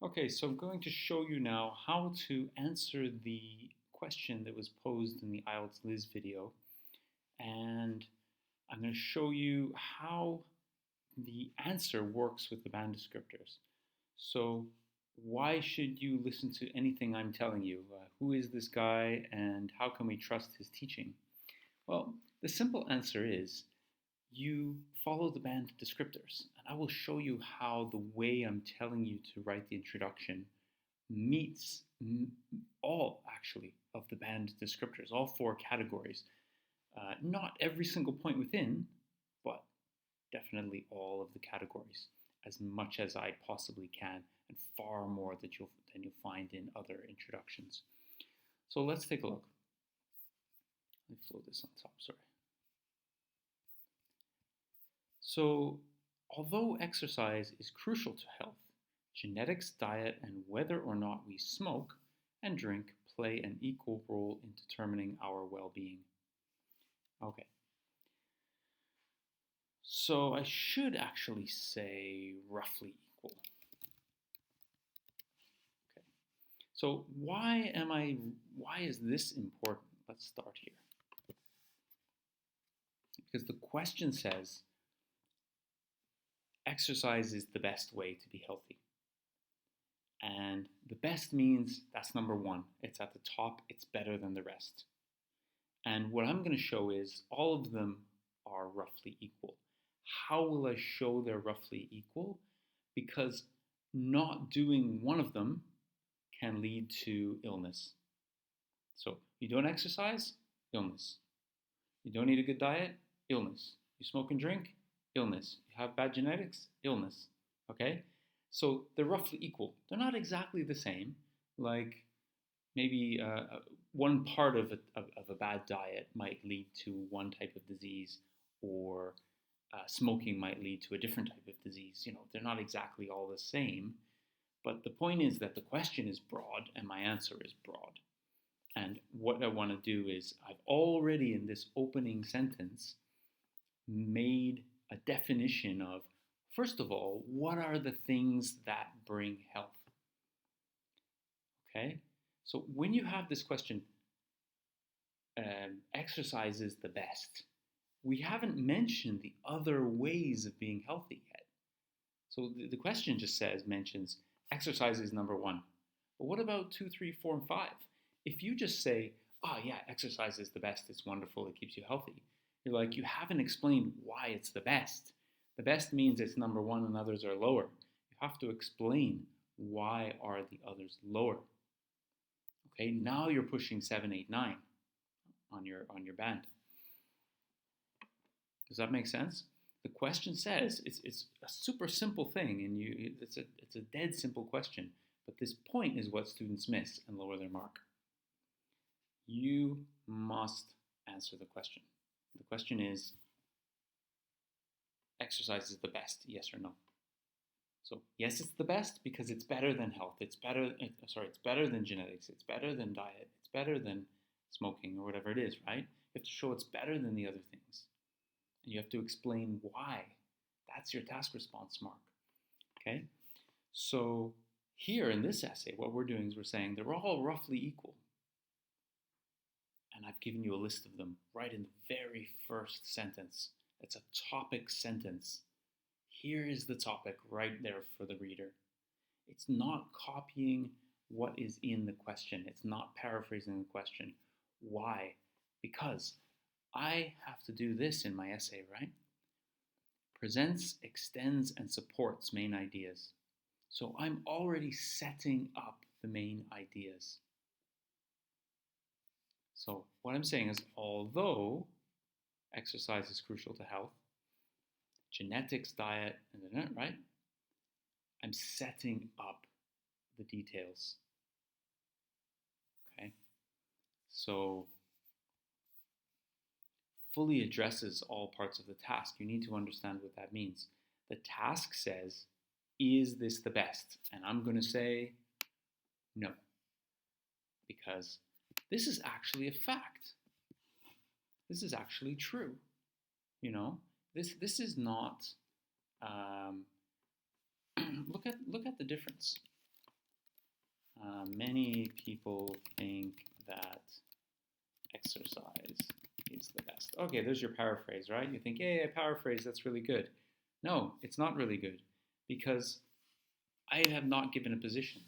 Okay, so I'm going to show you now how to answer the question that was posed in the IELTS Liz video. And I'm going to show you how the answer works with the band descriptors. So why should you listen to anything I'm telling you? Who is this guy and how can we trust his teaching? Well, the simple answer is you follow the band descriptors. And I will show you how the way I'm telling you to write the introduction meets all actually of the band descriptors, all four categories. Not every single point within, but definitely all of the categories, as much as I possibly can, and far more than you'll find in other introductions. So let's take a look. Let me float this on top, sorry. So, although exercise is crucial to health, genetics, diet, and whether or not we smoke and drink play an equal role in determining our well-being. Okay. So I should actually say roughly equal. Okay. So why is this important? Let's start here. Because the question says exercise is the best way to be healthy. And the best means that's number one. It's at the top, it's better than the rest. And what I'm going to show is all of them are roughly equal. How will I show they're roughly equal? Because not doing one of them can lead to illness. So you don't exercise, illness. You don't eat a good diet, illness. You smoke and drink, illness. You have bad genetics, illness. Okay? So they're roughly equal. They're not exactly the same. Like maybe one part of a bad diet might lead to one type of disease, or smoking might lead to a different type of disease. You know, they're not exactly all the same. But the point is that the question is broad and my answer is broad. And what I want to do is I've already in this opening sentence made a definition of, first of all, what are the things that bring health? Okay? So when you have this question, exercise is the best, we haven't mentioned the other ways of being healthy yet. So the question just mentions exercise is number one. But what about 2, 3, 4, and 5? If you just say, oh yeah, exercise is the best, it's wonderful, it keeps you healthy, you're like, you haven't explained why it's the best. The best means it's number one and others are lower. You have to explain why are the others lower. Okay, now you're pushing 7, 8, 9 on your band. Does that make sense? The question says it's a super simple thing, and it's a dead simple question. But this point is what students miss and lower their mark. You must answer the question. The question is, exercise is the best, yes or no? So yes, it's the best because it's better than health. It's better than genetics. It's better than diet. It's better than smoking or whatever it is, right? You have to show it's better than the other things. And you have to explain why. That's your task response mark. Okay? So here in this essay, what we're doing is we're saying they're all roughly equal. And I've given you a list of them right in the very first sentence. It's a topic sentence. Here is the topic right there for the reader. It's not copying what is in the question. It's not paraphrasing the question. Why? Because I have to do this in my essay, right? Presents, extends, and supports main ideas. So I'm already setting up the main ideas. So what I'm saying is, although exercise is crucial to health, genetics, diet, and right? I'm setting up the details. Okay? So fully addresses all parts of the task. You need to understand what that means. The task says, is this the best? And I'm going to say no, because this is actually a fact. This is actually true. You know, this is not. Look at the difference. Many people think that exercise is the best. Okay, there's your paraphrase, right? You think, hey, I paraphrase, that's really good. No, it's not really good because I have not given a position.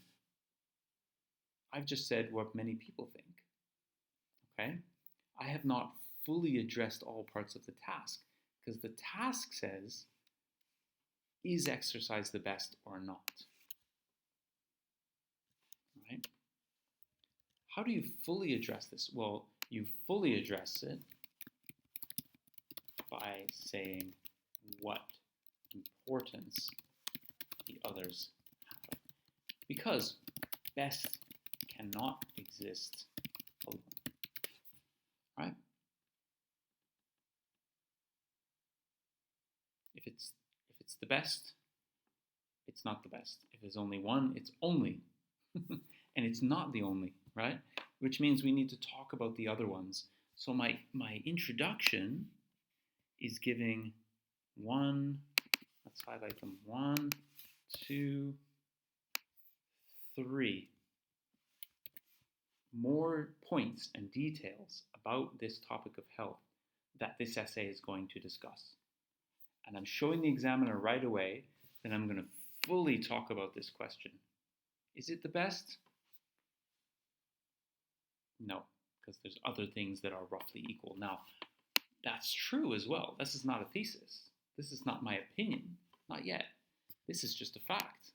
I've just said what many people think, okay? I have not fully addressed all parts of the task because the task says, is exercise the best or not? Right? How do you fully address this? Well, you fully address it by saying what importance the others have. Because best cannot exist alone. Right? If it's the best, it's not the best. If there's only one, it's only. And it's not the only, right? Which means we need to talk about the other ones. So my introduction is giving one, let's highlight them, 1, 2, 3 more points and details about this topic of health that this essay is going to discuss. And I'm showing the examiner right away that I'm going to fully talk about this question. Is it the best? No, because there's other things that are roughly equal. Now, that's true as well. This is not a thesis. This is not my opinion. Not yet. This is just a fact.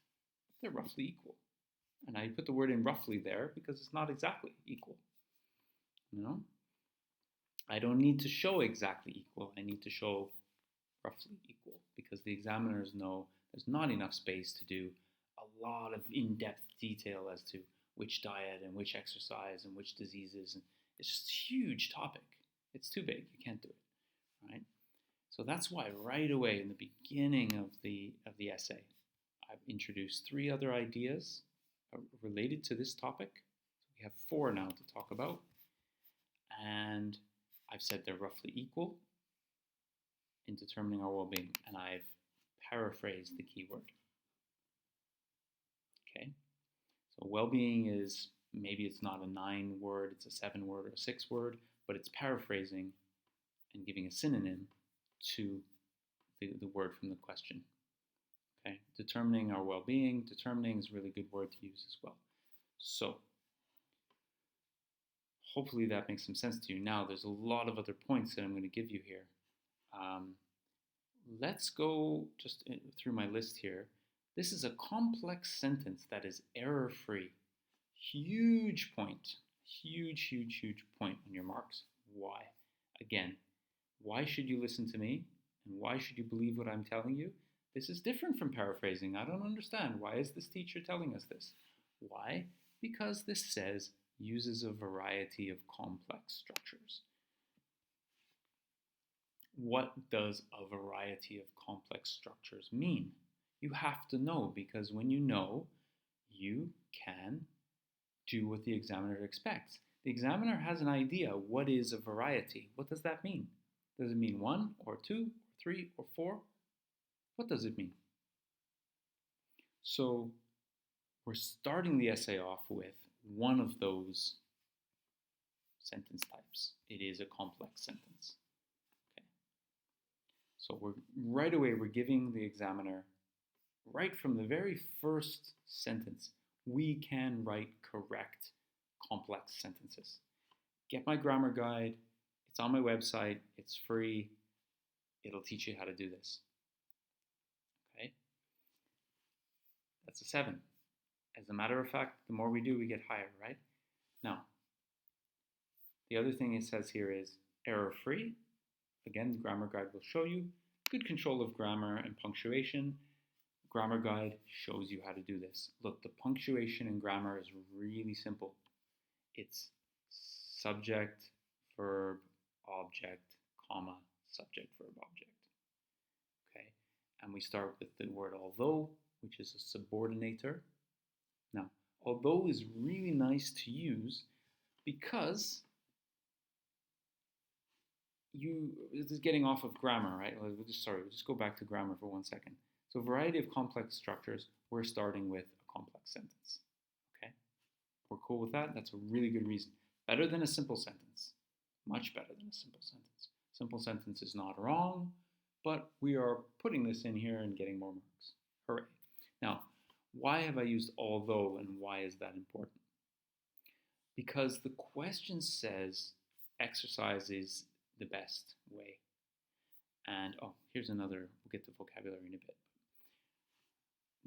They're roughly equal. And I put the word in roughly there because it's not exactly equal. You know? I don't need to show exactly equal. I need to show roughly equal because the examiners know there's not enough space to do a lot of in-depth detail as to which diet and which exercise and which diseases. And it's just a huge topic. It's too big. You can't do it, right? So that's why right away in the beginning of the essay, I've introduced 3 other ideas related to this topic. We have 4 now to talk about. And I've said they're roughly equal in determining our well-being. And I've paraphrased the keyword. Okay? So well-being is, maybe it's not a 9-word, it's a 7-word or a 6-word, but it's paraphrasing and giving a synonym to the word from the question. Okay? Determining our well-being, determining is a really good word to use as well. So, hopefully that makes some sense to you. Now, there's a lot of other points that I'm going to give you here. Let's go just through my list here. This is a complex sentence that is error-free. Huge point. Huge, huge, huge point on your marks. Why? Again, why should you listen to me? And why should you believe what I'm telling you? This is different from paraphrasing. I don't understand. Why is this teacher telling us this? Why? Because this says uses a variety of complex structures. What does a variety of complex structures mean? You have to know, because when you know, you can do what the examiner expects. The examiner has an idea. What is a variety? What does that mean? Does it mean 1 or 2 or 3 or 4? What does it mean? So we're starting the essay off with one of those sentence types. It is a complex sentence. Okay. So right away we're giving the examiner, right from the very first sentence, we can write correct complex sentences. Get my grammar guide. It's on my website. It's free. It'll teach you how to do this. Okay? That's a 7. As a matter of fact, the more we do, we get higher, right? Now, the other thing it says here is error-free. Again, the grammar guide will show you. Good control of grammar and punctuation. Grammar guide shows you how to do this. Look, the punctuation in grammar is really simple. It's subject, verb, object, comma, subject, verb, object. Okay, and we start with the word although, which is a subordinator. Now, although is really nice to use because this is getting off of grammar, right? We'll just go back to grammar for 1 second. So variety of complex structures, we're starting with a complex sentence, okay? We're cool with that? That's a really good reason. Better than a simple sentence. Much better than a simple sentence. Simple sentence is not wrong, but we are putting this in here and getting more marks. Hooray. Now, why have I used although and why is that important? Because the question says exercise is the best way. And here's another, we'll get to vocabulary in a bit.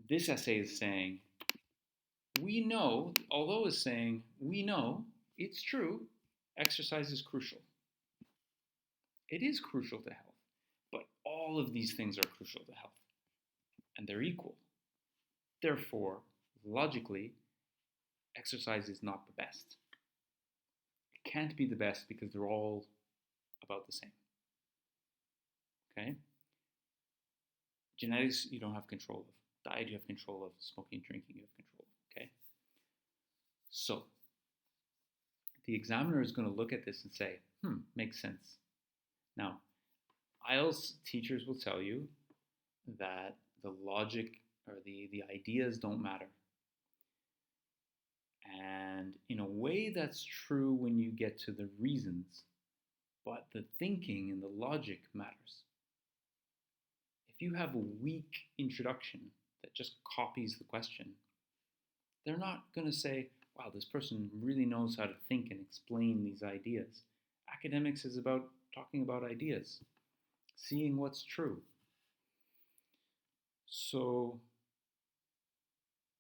This essay is saying, we know, although is saying, we know, it's true, exercise is crucial. It is crucial to health, but all of these things are crucial to health, and they're equal. Therefore, logically, exercise is not the best. It can't be the best because they're all about the same. Okay? Genetics, you don't have control of. Diet, you have control of. Smoking, drinking, you have control of. Okay? So, the examiner is going to look at this and say, makes sense. Now, IELTS teachers will tell you that the logic or the ideas don't matter. And in a way, that's true when you get to the reasons, but the thinking and the logic matters. If you have a weak introduction that just copies the question, they're not going to say, wow, this person really knows how to think and explain these ideas. Academics is about talking about ideas, seeing what's true. So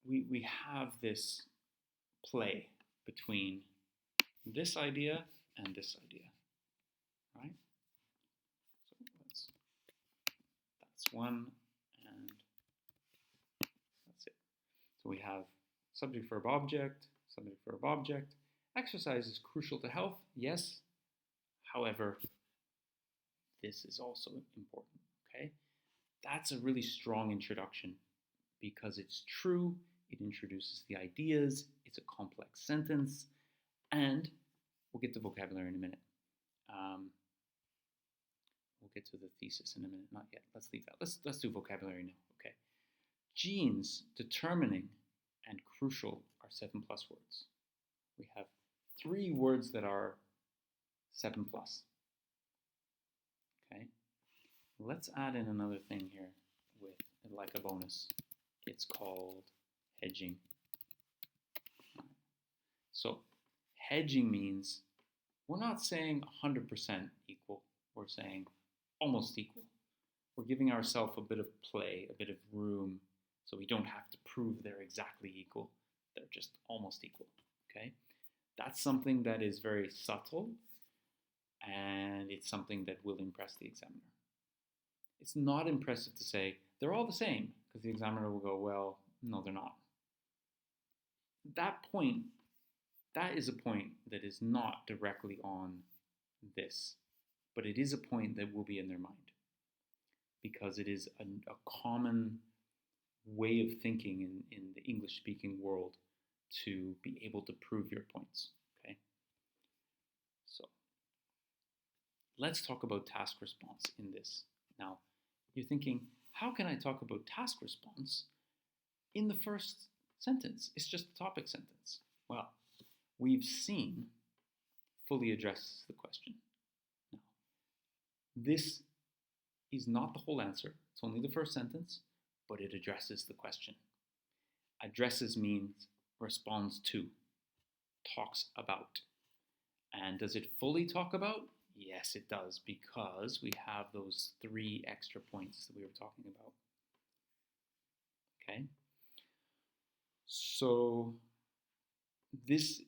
we have this play between this idea and this idea, right? So that's one, and that's it. So we have subject, verb, object, subject, verb, object. Exercise is crucial to health, yes. However, this is also important, okay? That's a really strong introduction because it's true, it introduces the ideas, it's a complex sentence, and we'll get to vocabulary in a minute. We'll get to the thesis in a minute, not yet. Let's leave that. Let's do vocabulary now, okay? Genes, determining, and crucial are 7+ words. We have 3 words that are 7+. Okay, let's add in another thing here with like a bonus. It's called hedging. So hedging means we're not saying 100% equal. We're saying almost equal. We're giving ourselves a bit of play, a bit of room, so we don't have to prove they're exactly equal. They're just almost equal. Okay, that's something that is very subtle, and it's something that will impress the examiner. It's not impressive to say they're all the same, because the examiner will go, well, no, they're not. That point, that is a point that is not directly on this, but it is a point that will be in their mind, because it is a common way of thinking in the English-speaking world to be able to prove your points, okay? So let's talk about task response in this. Now, you're thinking, how can I talk about task response in the first sentence? It's just a topic sentence. Well, we've seen fully addresses the question. Now, this is not the whole answer. It's only the first sentence, but it addresses the question. Addresses means responds to, talks about. And does it fully talk about? Yes, it does, because we have those 3 extra points that we were talking about. Okay? So this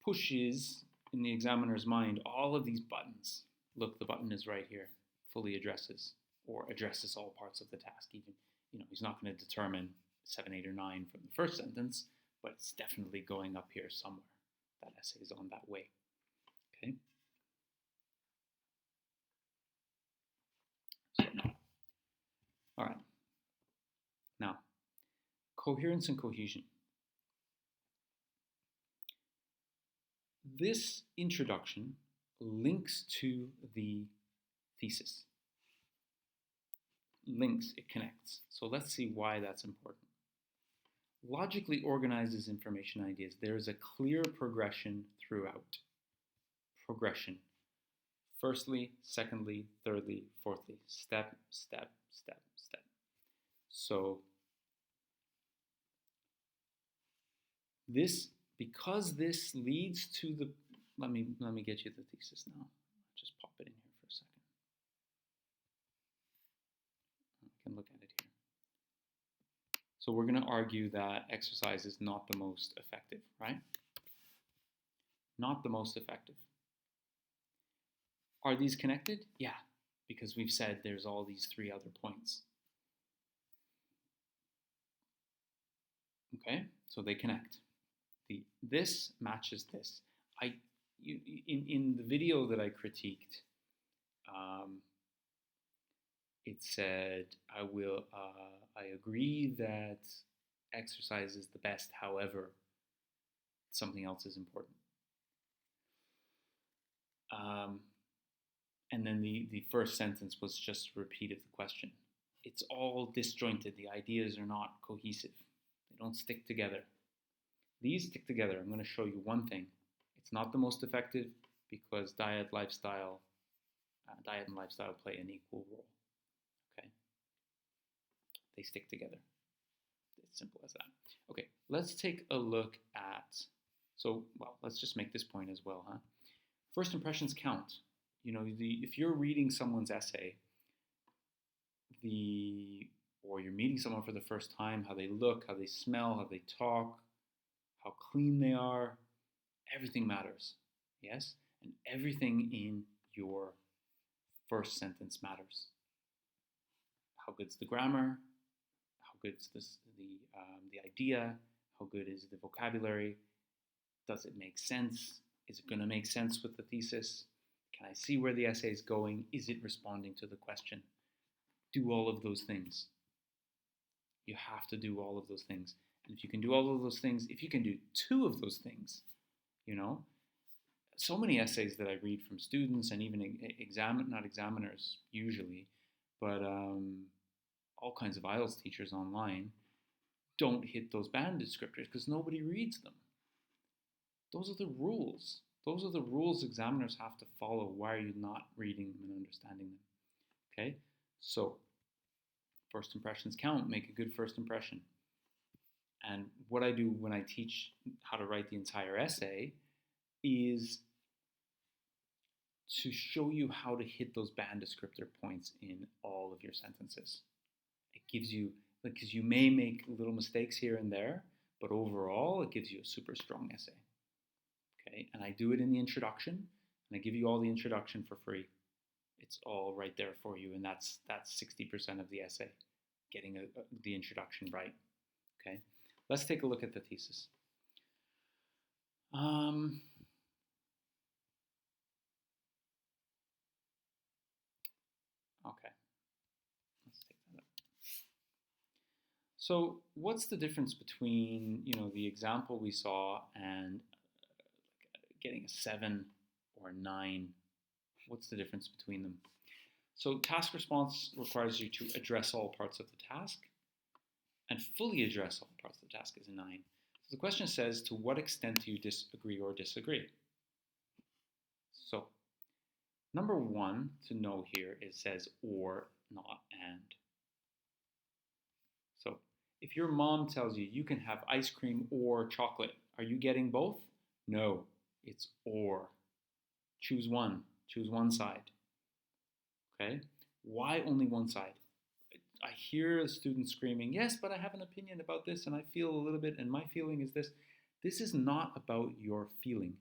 pushes in the examiner's mind all of these buttons. Look, the button is right here, fully addresses, or addresses all parts of the task. Even, he's not going to determine 7, 8, or 9 from the first sentence, but it's definitely going up here somewhere. That essay is on that way. Okay? So, all right. Now, coherence and cohesion. This introduction links to the thesis. Links, it connects. So let's see why that's important. logically organizes information ideas. There is a clear progression throughout. Progression. Firstly, secondly, thirdly, fourthly. Step, step, step, step. So because this leads to the, let me get you the thesis now. Just pop it in here for a second. I can look at it here. So we're going to argue that exercise is not the most effective, right? Not the most effective. Are these connected? Yeah, because we've said there's all these three other points. Okay, so they connect. This matches this. In the video that I critiqued, it said I agree that exercise is the best. However, something else is important. And then the first sentence was just a repeat of the question. It's all disjointed. The ideas are not cohesive. They don't stick together. These stick together. I'm going to show you one thing. It's not the most effective because diet and lifestyle play an equal role. Okay? They stick together. It's simple as that. Okay, let's take a look at, let's just make this point as well, huh? First impressions count. If you're reading someone's essay, or you're meeting someone for the first time, how they look, how they smell, how they talk, how clean they are, everything matters, yes? And everything in your first sentence matters. How good's the grammar? How good's the idea? How good is the vocabulary? Does it make sense? Is it going to make sense with the thesis? Can I see where the essay is going? Is it responding to the question? Do all of those things. You have to do all of those things. And if you can do all of those things, if you can do two of those things, so many essays that I read from students and even not examiners usually, but all kinds of IELTS teachers online don't hit those band descriptors because nobody reads them. Those are the rules. Those are the rules examiners have to follow. Why are you not reading them and understanding them? Okay, so first impressions count. Make a good first impression. And what I do when I teach how to write the entire essay is to show you how to hit those band descriptor points in all of your sentences. It gives you, because you may make little mistakes here and there, but overall it gives you a super strong essay. Okay, and I do it in the introduction, and I give you all the introduction for free. It's all right there for you, and that's 60% of the essay, getting the introduction right. Okay, let's take a look at the thesis. Okay, let's take that up. So, what's the difference between the example we saw and getting a 7 or a 9? What's the difference between them? So task response requires you to address all parts of the task, and fully address all parts of the task is a 9. So the question says, to what extent do you disagree or disagree? So number 1 to know here, it says or, not and. So if your mom tells you you can have ice cream or chocolate, are you getting both? No. It's or. Choose one side. Okay? Why only one side? I hear a student screaming, yes, but I have an opinion about this and I feel a little bit and my feeling is this. This is not about your feeling.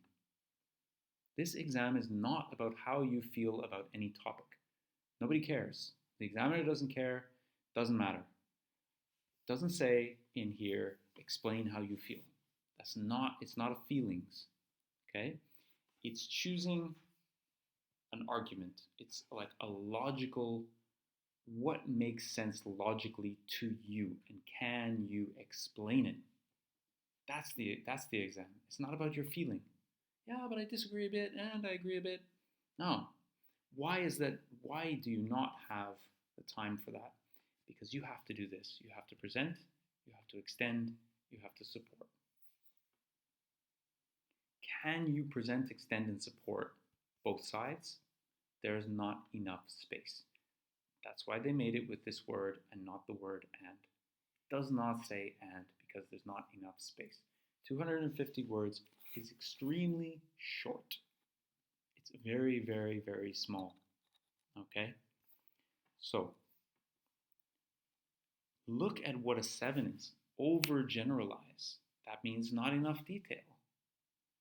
This exam is not about how you feel about any topic. Nobody cares. The examiner doesn't care. Doesn't matter. It doesn't say in here, explain how you feel. It's not a feelings. Okay? It's choosing an argument. It's like a logical, what makes sense logically to you, and can you explain it? That's the exam. It's not about your feeling. Yeah, but I disagree a bit and I agree a bit. No. Why is that? Why do you not have the time for that? Because you have to do this. You have to present, you have to extend, you have to support. Can you present, extend, and support both sides? There is not enough space. That's why they made it with this word and not the word and. It does not say and because there's not enough space. 250 words is extremely short. It's very, very, very small. Okay? So, look at what a 7 is. Overgeneralize. That means not enough detail.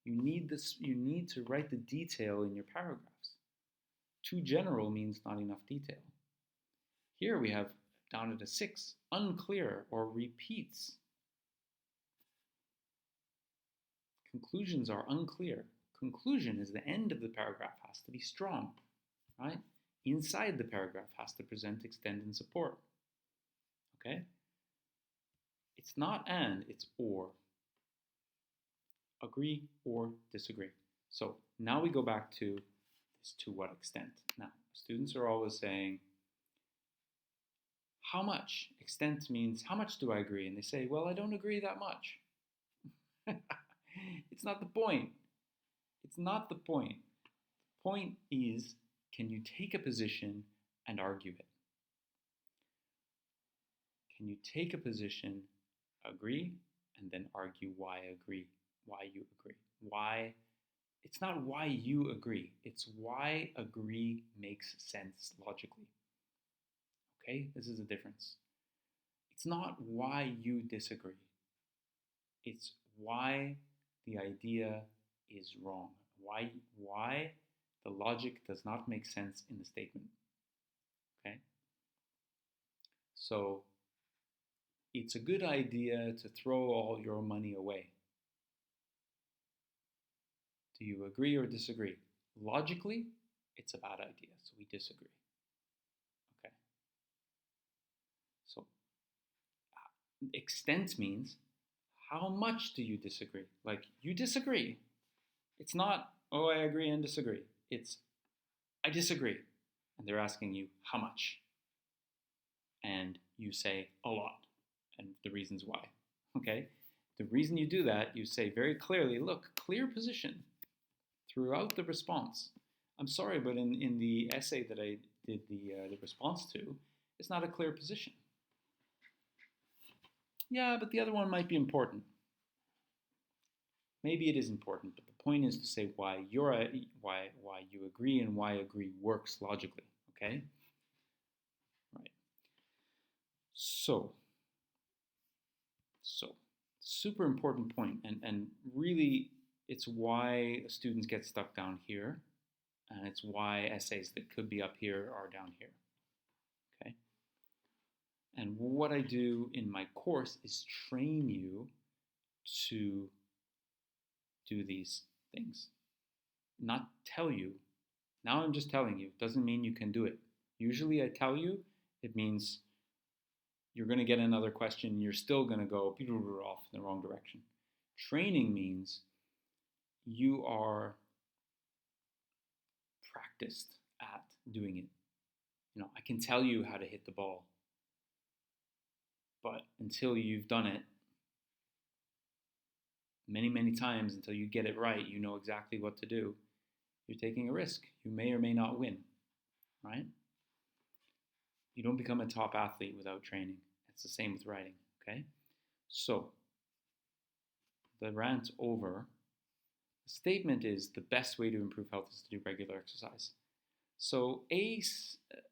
You need to write the detail in your paragraphs. Too general means not enough detail. Here we have down at a 6, unclear or repeats. Conclusions are unclear. Conclusion is the end of the paragraph has to be strong, right? Inside the paragraph has to present, extend, and support. Okay? It's not and, it's or. Agree or disagree. So now we go back to this to what extent. Now, students are always saying, how much? Extent means, how much do I agree? And they say, well, I don't agree that much. It's not the point. It's not the point. The point is, can you take a position and argue it? Can you take a position, agree, and then argue why agree, why you agree? Why? It's not why you agree. It's why agree makes sense logically. Okay? This is a difference. It's not why you disagree. It's why the idea is wrong. Why the logic does not make sense in the statement. Okay? So, it's a good idea to throw all your money away. Do you agree or disagree? Logically, it's a bad idea, so we disagree. Okay. So, extent means how much do you disagree? Like, you disagree. It's not, oh, I agree and disagree. It's, I disagree. And they're asking you, how much? And you say, a lot. And the reasons why. Okay? The reason you do that, you say very clearly, look, clear position throughout the response. I'm sorry, but in the essay that I did the response to, it's not a clear position. Yeah, but the other one might be important. Maybe it is important, but the point is to say why you agree and why agree works logically. Okay? Right. So super important point, and really it's why students get stuck down here, and it's why essays that could be up here are down here. Okay? And what I do in my course is train you to do these things. Not tell you. Now I'm just telling you. Doesn't mean you can do it. Usually I tell you, it means you're going to get another question, you're still going to go off in the wrong direction. Training means you are practiced at doing it. You know, I can tell you how to hit the ball, but until you've done it many, many times, until you get it right, you know exactly what to do, you're taking a risk. You may or may not win, right? You don't become a top athlete without training. It's the same with writing, okay? So, the rant over. The statement is the best way to improve health is to do regular exercise. So a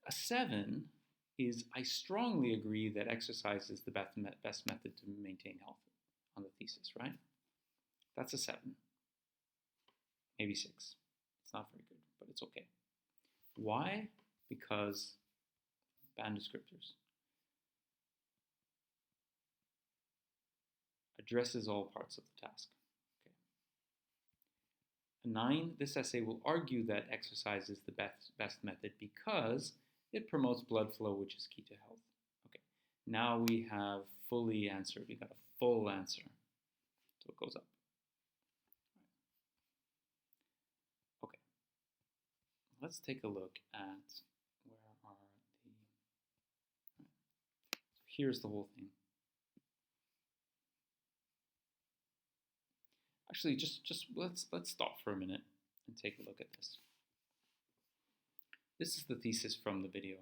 7 is I strongly agree that exercise is the best method to maintain health on the thesis, right? That's a 7. Maybe 6. It's not very good, but it's okay. Why? Because band descriptors. Addresses all parts of the task. Okay. A 9, this essay will argue that exercise is the best method because it promotes blood flow, which is key to health. Okay. Now we have fully answered. We got a full answer. So it goes up. Okay. Let's take a look at where are the. So here's the whole thing. Actually, just let's stop for a minute and take a look at this. This is the thesis from the video.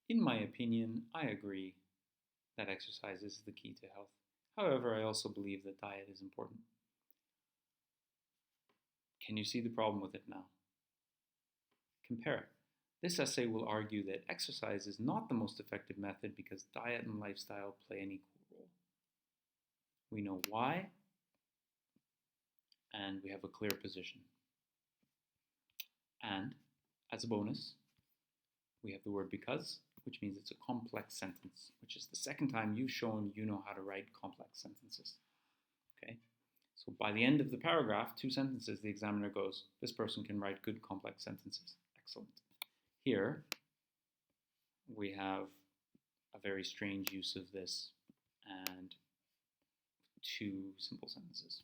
In my opinion, I agree that exercise is the key to health. However, I also believe that diet is important. Can you see the problem with it now? Compare. This essay will argue that exercise is not the most effective method because diet and lifestyle play an equal role. We know why, and we have a clear position. And, as a bonus, we have the word because, which means it's a complex sentence, which is the second time you've shown you know how to write complex sentences. Okay? So by the end of the paragraph, 2 sentences, the examiner goes, this person can write good complex sentences. Excellent. Here, we have a very strange use of this and 2 simple sentences,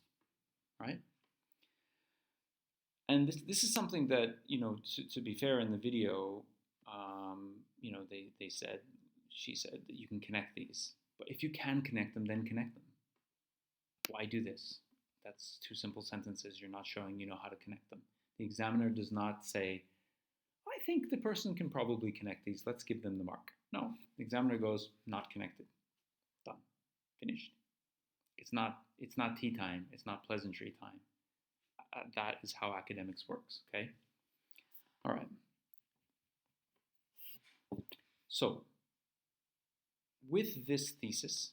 right? And this is something that, to be fair, in the video, she said that you can connect these. But if you can connect them, then connect them. Why do this? That's 2 simple sentences. You're not showing you know how to connect them. The examiner does not say, I think the person can probably connect these. Let's give them the mark. No, the examiner goes, not connected. Done. Finished. It's not tea time. It's not pleasantry time. That is how academics works, okay? All right. So, with this thesis,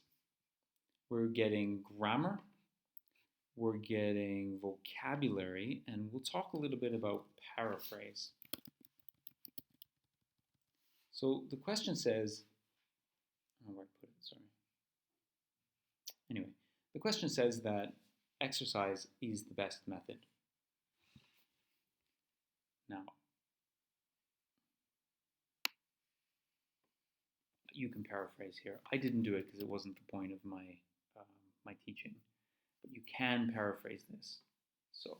we're getting grammar, we're getting vocabulary, and we'll talk a little bit about paraphrase. So the question says, where I put it, sorry. Anyway, the question says that exercise is the best method. Now, you can paraphrase here. I didn't do it because it wasn't the point of my teaching, but you can paraphrase this. So,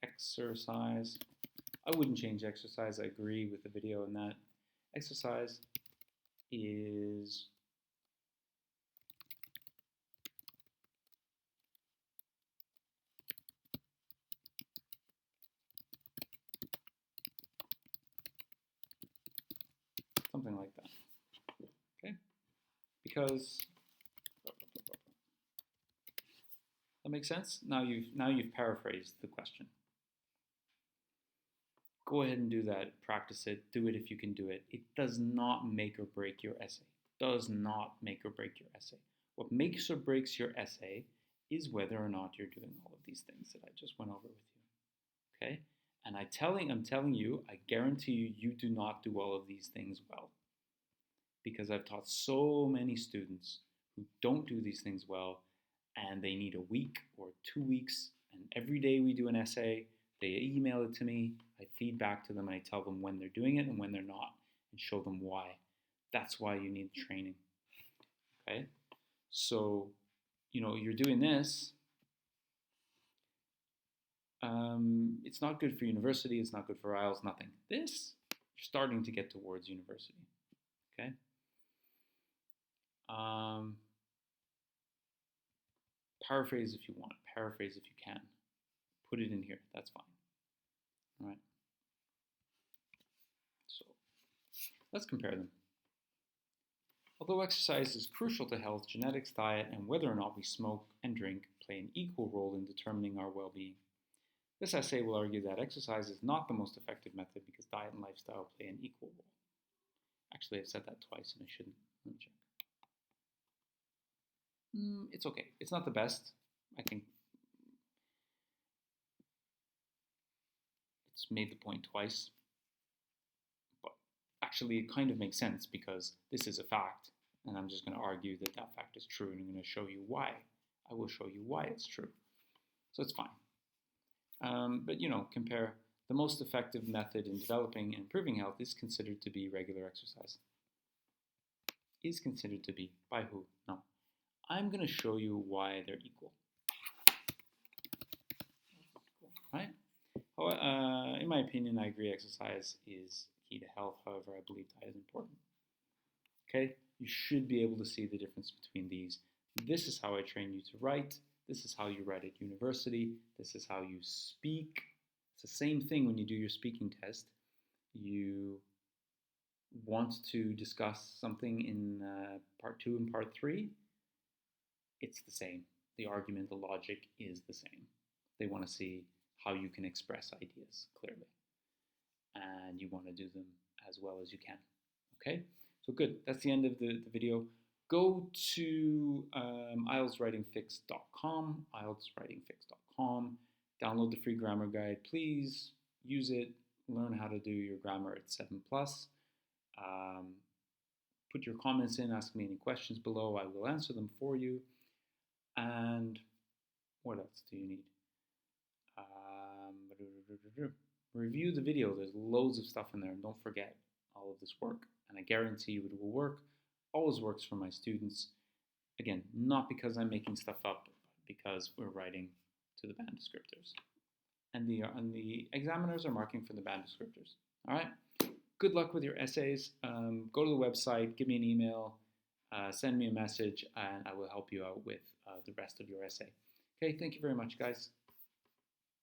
exercise. I wouldn't change exercise. I agree with the video on that. Exercise is something like that. Okay? Because that makes sense? Now you've paraphrased the question. Go ahead and do that. Practice it. Do it if you can do it. It does not make or break your essay. Does not make or break your essay. What makes or breaks your essay is whether or not you're doing all of these things that I just went over with you. Okay? And I'm telling you, I guarantee you, you do not do all of these things well. Because I've taught so many students who don't do these things well, and they need a week or 2 weeks, and every day we do an essay, they email it to me, I feed back to them, and I tell them when they're doing it and when they're not, and show them why. That's why you need training. Okay? So, you're doing this. It's not good for university, it's not good for IELTS, nothing. This, you're starting to get towards university. Okay? Paraphrase if you want, paraphrase if you can. Put it in here, that's fine. All right. So, let's compare them. Although exercise is crucial to health, genetics, diet, and whether or not we smoke and drink play an equal role in determining our well-being. This essay will argue that exercise is not the most effective method because diet and lifestyle play an equal role. Actually, I've said that twice and I shouldn't. Let me check. It's okay. It's not the best. I think it's made the point twice. But actually, it kind of makes sense because this is a fact. And I'm just going to argue that that fact is true. And I'm going to show you why. I will show you why it's true. So it's fine. But, compare the most effective method in developing and improving health is considered to be regular exercise. Is considered to be. By who? No. I'm going to show you why they're equal. Right? In my opinion, I agree exercise is key to health. However, I believe diet is important. Okay? You should be able to see the difference between these. This is how I train you to write. This is how you write at university. This is how you speak. It's the same thing when you do your speaking test. You want to discuss something in part 2 and part 3. It's the same. The argument, the logic is the same. They want to see how you can express ideas clearly. And you want to do them as well as you can. Okay? So good. That's the end of the video. Go to ieltswritingfix.com, ieltswritingfix.com. Download the free grammar guide. Please use it. Learn how to do your grammar at 7+. Put your comments in. Ask me any questions below. I will answer them for you. And what else do you need? Review the video. There's loads of stuff in there. Don't forget all of this work. And I guarantee you it will work. Always works for my students. Again, not because I'm making stuff up, but because we're writing to the band descriptors. And the examiners are marking for the band descriptors. All right? Good luck with your essays. Go to the website, give me an email, send me a message, and I will help you out with the rest of your essay. Okay, thank you very much, guys.